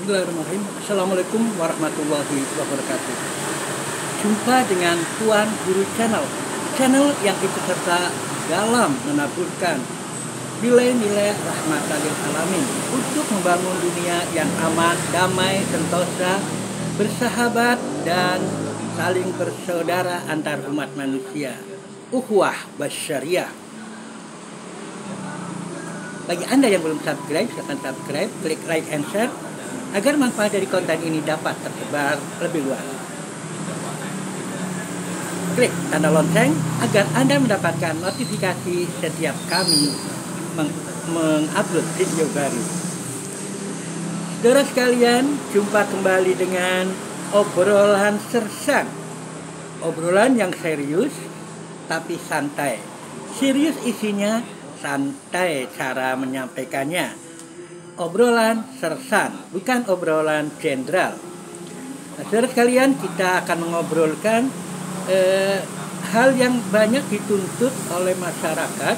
Bismillahirrahmanirrahim. Assalamualaikum warahmatullahi wabarakatuh. Jumpa dengan Tuan Guru Channel yang ikut serta dalam menaburkan nilai-nilai rahmatan lil alamin untuk membangun dunia yang aman, damai, sentosa, bersahabat, dan saling bersaudara antar umat manusia. Ukhuwah Basyariah. Bagi Anda yang belum subscribe, silakan subscribe, klik like and share agar manfaat dari konten ini dapat tersebar lebih luas. Klik tanda lonceng agar Anda mendapatkan notifikasi setiap kami mengupload video baru. Saudara sekalian, jumpa kembali dengan obrolan sersang. Obrolan yang serius tapi santai. Serius isinya, santai cara menyampaikannya. Obrolan sersan, bukan obrolan jenderal. Nah, saudara sekalian, kita akan mengobrolkan hal yang banyak dituntut oleh masyarakat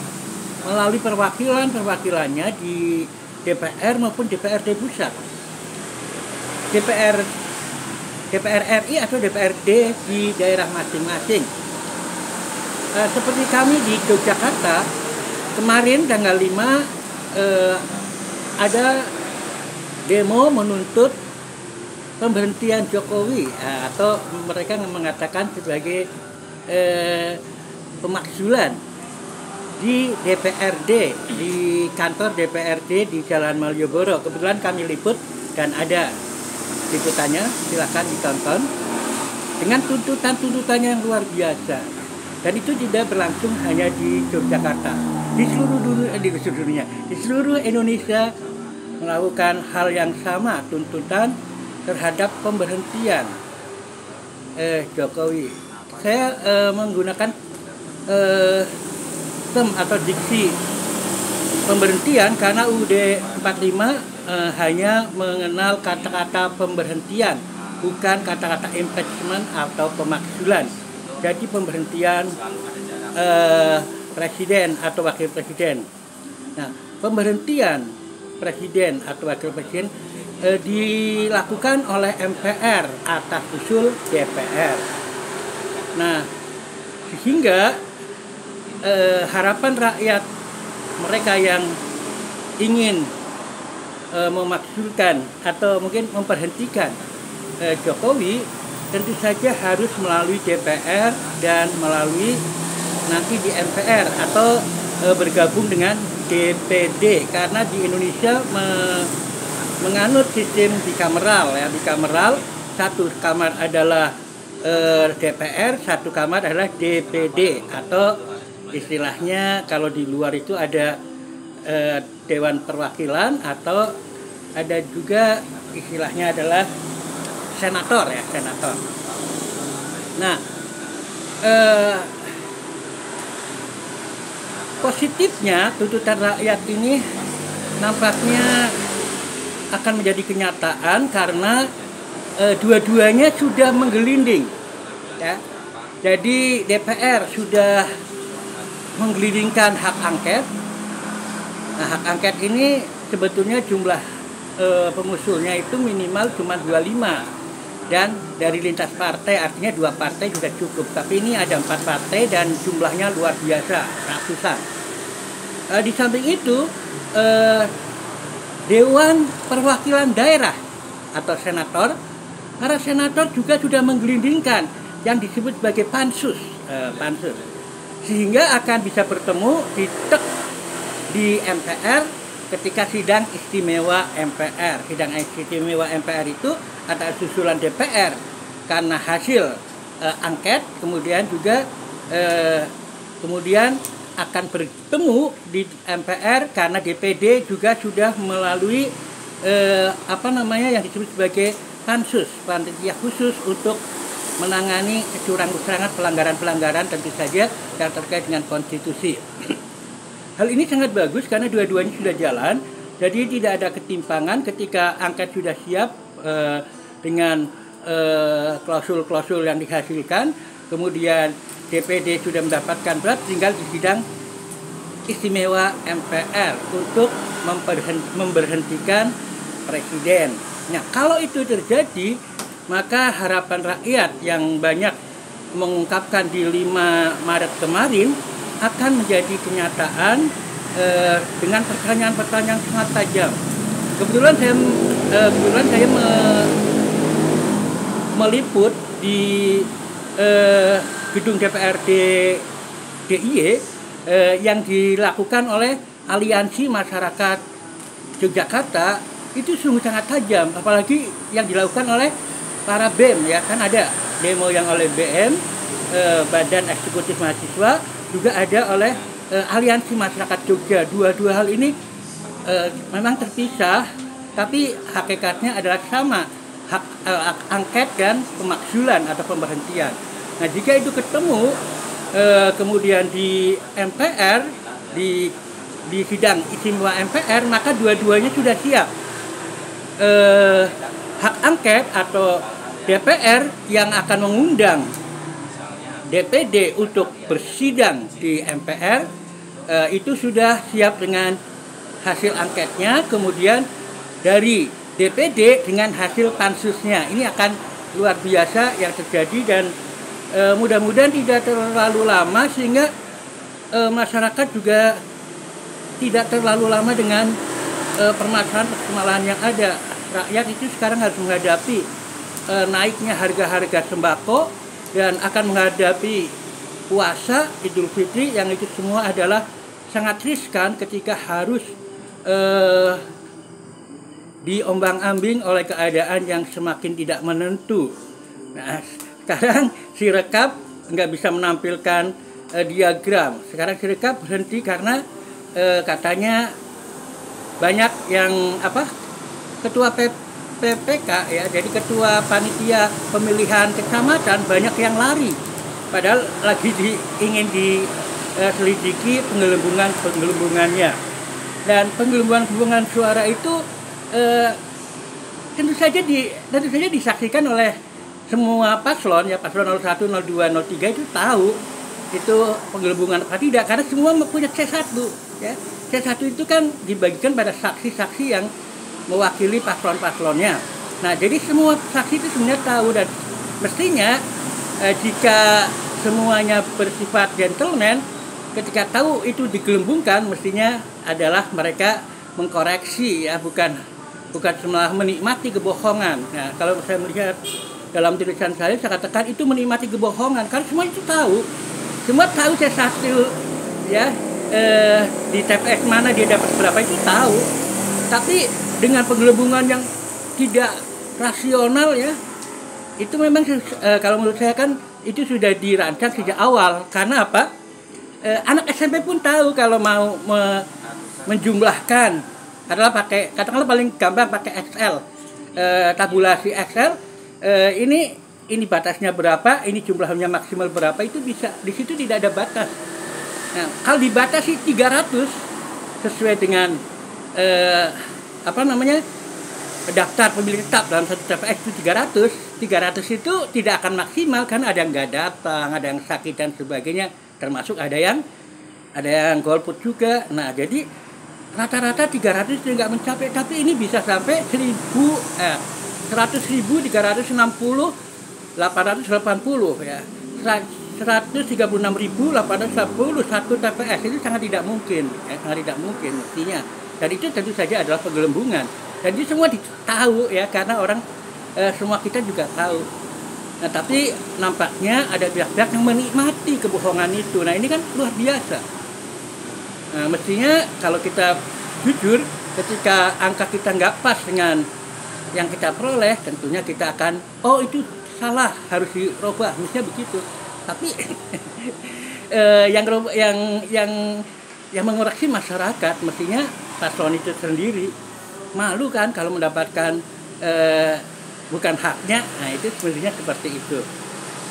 melalui perwakilannya di DPR maupun DPRD pusat, DPR RI atau DPRD di daerah masing-masing. Seperti kami di Yogyakarta, kemarin tanggal 5 ada demo menuntut pemberhentian Jokowi, atau mereka mengatakan sebagai pemakzulan di DPRD, di kantor DPRD di Jalan Malioboro. Kebetulan kami liput dan ada liputannya, silakan ditonton, dengan tuntutan-tuntutannya yang luar biasa. Dan itu tidak berlangsung hanya di Yogyakarta, di seluruh Indonesia melakukan hal yang sama, tuntutan terhadap pemberhentian Jokowi. Saya menggunakan term atau diksi pemberhentian karena UUD 45 hanya mengenal kata-kata pemberhentian, bukan kata-kata impeachment atau pemakzulan. Jadi pemberhentian presiden atau wakil presiden. Nah, pemberhentian presiden atau wakil presiden dilakukan oleh MPR atas usul DPR. Nah, sehingga harapan rakyat, mereka yang ingin memakzulkan atau mungkin memberhentikan Jokowi, tentu saja harus melalui DPR dan melalui nanti di MPR atau bergabung dengan DPD, karena di Indonesia menganut sistem bikameral ya. Bikameral, satu kamar adalah DPR, satu kamar adalah DPD, atau istilahnya kalau di luar itu ada Dewan Perwakilan, atau ada juga istilahnya adalah senator ya, senator. Nah, positifnya tuntutan rakyat ini nampaknya akan menjadi kenyataan karena dua-duanya sudah menggelinding ya. Jadi DPR sudah menggelindingkan hak angket. Nah, hak angket ini sebetulnya jumlah pengusulnya itu minimal cuma 25, dan dari lintas partai, artinya 2 partai juga cukup. Tapi ini ada 4 partai dan jumlahnya luar biasa, ratusan. Di samping itu, Dewan Perwakilan Daerah atau senator, para senator juga sudah menggelindingkan yang disebut sebagai pansus, sehingga akan bisa bertemu di MPR ketika sidang istimewa MPR. Sidang istimewa MPR itu atas usulan DPR karena hasil angket, kemudian juga kemudian akan bertemu di MPR karena DPD juga sudah melalui yang disebut sebagai pansus, panitia khusus untuk menangani kecurangan-kecurangan, pelanggaran-pelanggaran tentu saja yang terkait dengan konstitusi. Hal ini sangat bagus karena dua-duanya sudah jalan, jadi tidak ada ketimpangan ketika angket sudah siap dengan klausul-klausul yang dihasilkan, kemudian DPD sudah mendapatkan draft, tinggal di sidang istimewa MPR untuk memberhentikan presiden Nah, kalau itu terjadi, maka harapan rakyat yang banyak mengungkapkan di 5 Maret kemarin akan menjadi kenyataan dengan pertanyaan-pertanyaan sangat tajam. Kebetulan saya meliput di gedung DPRD DIY yang dilakukan oleh Aliansi Masyarakat Yogyakarta. Itu sungguh sangat tajam, apalagi yang dilakukan oleh para BEM, ya kan ada demo yang oleh BM, Badan Eksekutif Mahasiswa, juga ada oleh Aliansi Masyarakat Jogja. Dua hal ini memang terpisah, tapi hakikatnya adalah sama, hak angket dan pemakzulan atau pemberhentian. Nah, jika itu ketemu kemudian di MPR, di sidang istimewa MPR, maka dua-duanya sudah siap. Hak angket atau DPR yang akan mengundang DPD untuk bersidang di MPR itu sudah siap dengan hasil angketnya, kemudian dari DPD dengan hasil pansusnya. Ini akan luar biasa yang terjadi, dan mudah-mudahan tidak terlalu lama sehingga masyarakat juga tidak terlalu lama dengan permasalahan yang ada. Rakyat itu sekarang harus menghadapi naiknya harga-harga sembako dan akan menghadapi puasa Idul Fitri, yang itu semua adalah sangat riskan ketika harus diombang-ambing oleh keadaan yang semakin tidak menentu. Nah, sekarang Sirekap nggak bisa menampilkan diagram. Sekarang Sirekap berhenti karena katanya banyak yang ketua PPK, ya, jadi ketua panitia pemilihan kecamatan banyak yang lari, padahal lagi ingin diselidiki penggelembungannya. Dan penggelembungan suara itu tentu saja disaksikan oleh semua paslon, ya, paslon 01, 02, 03 itu tahu itu penggelembungan apa tidak, karena semua punya C1, ya. C1 itu kan dibagikan pada saksi-saksi yang mewakili paslon-paslonnya. Nah, jadi semua saksi itu sebenarnya tahu, dan mestinya jika semuanya bersifat gentleman, ketika tahu itu digelembungkan, mestinya adalah mereka mengkoreksi, ya, bukan malah menikmati kebohongan. Nah, kalau saya melihat dalam tulisan saya katakan itu menikmati kebohongan, karena semua itu tahu, semua tahu C1, ya, di TPS mana dia dapat berapa itu tahu, tapi dengan penggelembungan yang tidak rasional, ya, itu memang kalau menurut saya kan itu sudah dirancang sejak awal. Karena apa? Anak SMP pun tahu kalau mau menjumlahkan adalah pakai, katakanlah paling gampang pakai Excel, tabulasi Excel, ini batasnya berapa, ini jumlahnya maksimal berapa, itu bisa, di situ tidak ada batas. Nah, kalau dibatasi 300 sesuai dengan daftar pemilih tetap dalam satu TPS itu 300 itu tidak akan maksimal, kan ada yang nggak datang, ada yang sakit dan sebagainya, termasuk ada yang golput juga. Nah, jadi rata-rata 300 itu nggak mencapai, tapi ini bisa sampai 100.360 880, ya, 136.810 satu TPS, itu sangat tidak mungkin, ya, sangat tidak mungkin mestinya. Dan itu tentu saja adalah penggelembungan. Dan itu semua tahu, ya, karena orang semua kita juga tahu. Nah, tapi nampaknya ada pihak-pihak yang menikmati kebohongan itu. Nah, ini kan luar biasa. Nah, mestinya kalau kita jujur, ketika angka kita nggak pas dengan yang kita peroleh, tentunya kita akan, oh itu salah, harus dirubah, mestinya begitu. Tapi yang mengoreksi masyarakat, mestinya paslon itu sendiri. Malu kan kalau mendapatkan bukan haknya. Nah, itu sebenarnya seperti itu.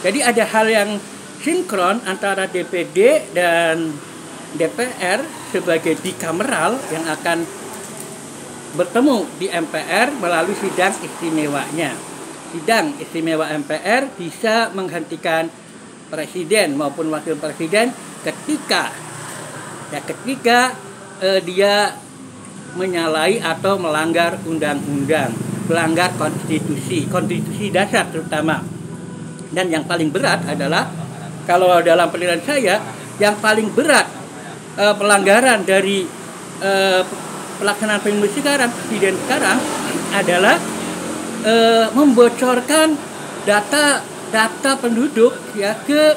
Jadi ada hal yang sinkron antara DPD dan DPR sebagai bikameral yang akan bertemu di MPR melalui sidang istimewanya. Sidang istimewa MPR bisa menghentikan presiden maupun wakil presiden ketika dia menyalahi atau melanggar undang-undang. melanggar konstitusi dasar terutama. Dan yang paling berat adalah, kalau dalam penilaian saya, yang paling berat pelanggaran dari pelaksanaan pemilu sekarang, presiden sekarang, adalah membocorkan data penduduk ya ke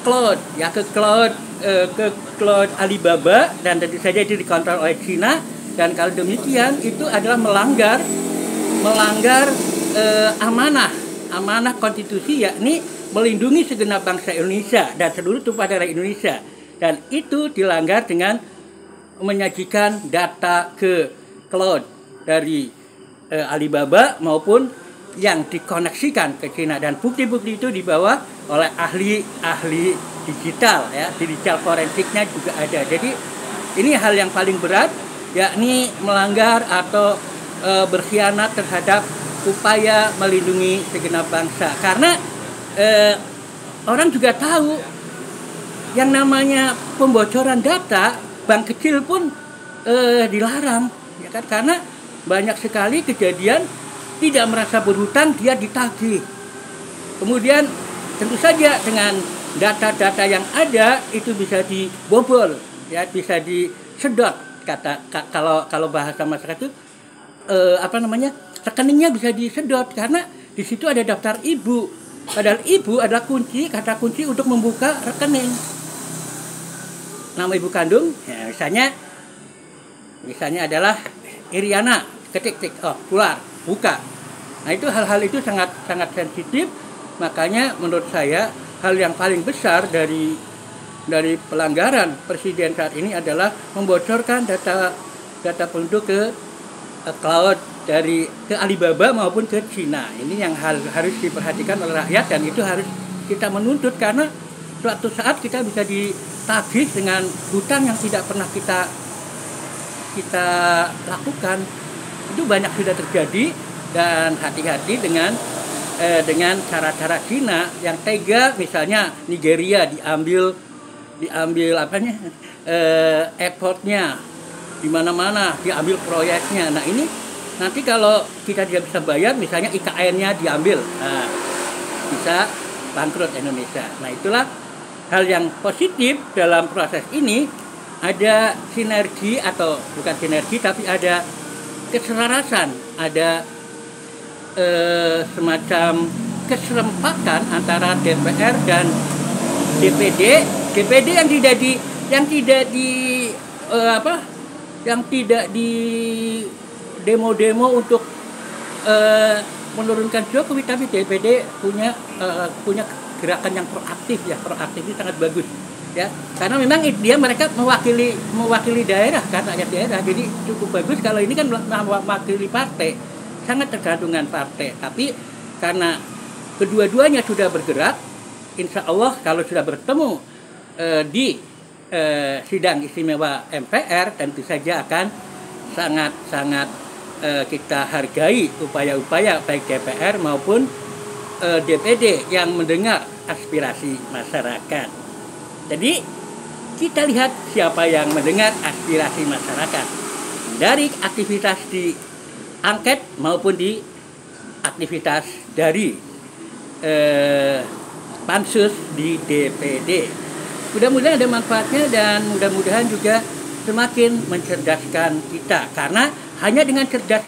cloud Alibaba, dan tentu saja itu dikontrol oleh China. Dan kalau demikian itu adalah melanggar amanah konstitusi, yakni melindungi segenap bangsa Indonesia dan seluruh tumpah darah Indonesia. Dan itu dilanggar dengan menyajikan data ke cloud dari Alibaba maupun yang dikoneksikan ke China, dan bukti-bukti itu dibawa oleh ahli digital ya, digital forensiknya juga ada. Jadi ini hal yang paling berat, yakni melanggar atau berkhianat terhadap upaya melindungi segenap bangsa. Karena orang juga tahu yang namanya pembocoran data, bank kecil pun dilarang, ya kan? Karena banyak sekali kejadian tidak merasa berhutang, dia ditagih. Kemudian tentu saja dengan data-data yang ada itu bisa dibobol, ya, bisa disedot. Kalau bahasa masyarakat itu rekeningnya bisa disedot, karena di situ ada daftar ibu. Padahal ibu adalah kata kunci untuk membuka rekening. Nama ibu kandung, ya, misalnya adalah Iriana, ketik, keluar, buka. Nah, itu hal-hal itu sangat sensitif. Makanya menurut saya hal yang paling besar dari pelanggaran presiden saat ini adalah membocorkan data penduduk ke cloud ke Alibaba maupun ke China. Ini yang harus diperhatikan oleh rakyat, dan itu harus kita menuntut, karena suatu saat kita bisa ditagih dengan hutang yang tidak pernah kita lakukan. Itu banyak sudah terjadi, dan hati-hati dengan cara-cara China yang tega. Misalnya Nigeria diambil airportnya, di mana-mana diambil proyeknya. Nah, ini nanti kalau kita tidak bisa bayar, misalnya IKN-nya diambil, bisa bangkrut Indonesia. Nah, itulah hal yang positif dalam proses ini. Ada sinergi, atau bukan sinergi, tapi ada keselarasan, ada semacam keserempakan antara DPR dan DPD yang tidak di demo untuk menurunkan Jokowi, tapi DPD punya gerakan yang proaktif itu sangat bagus ya, karena memang mereka mewakili daerah, kan, rakyat daerah. Jadi cukup bagus. Kalau ini kan mewakili partai, sangat tergantung dengan partai. Tapi karena kedua-duanya sudah bergerak, insya Allah kalau sudah bertemu di sidang istimewa MPR, tentu saja akan sangat kita hargai upaya-upaya baik DPR maupun DPD yang mendengar aspirasi masyarakat. Jadi kita lihat siapa yang mendengar aspirasi masyarakat dari aktivitas di angket maupun di aktivitas dari pansus di DPD. Mudah-mudahan ada manfaatnya, dan mudah-mudahan juga semakin mencerdaskan kita, karena hanya dengan cerdas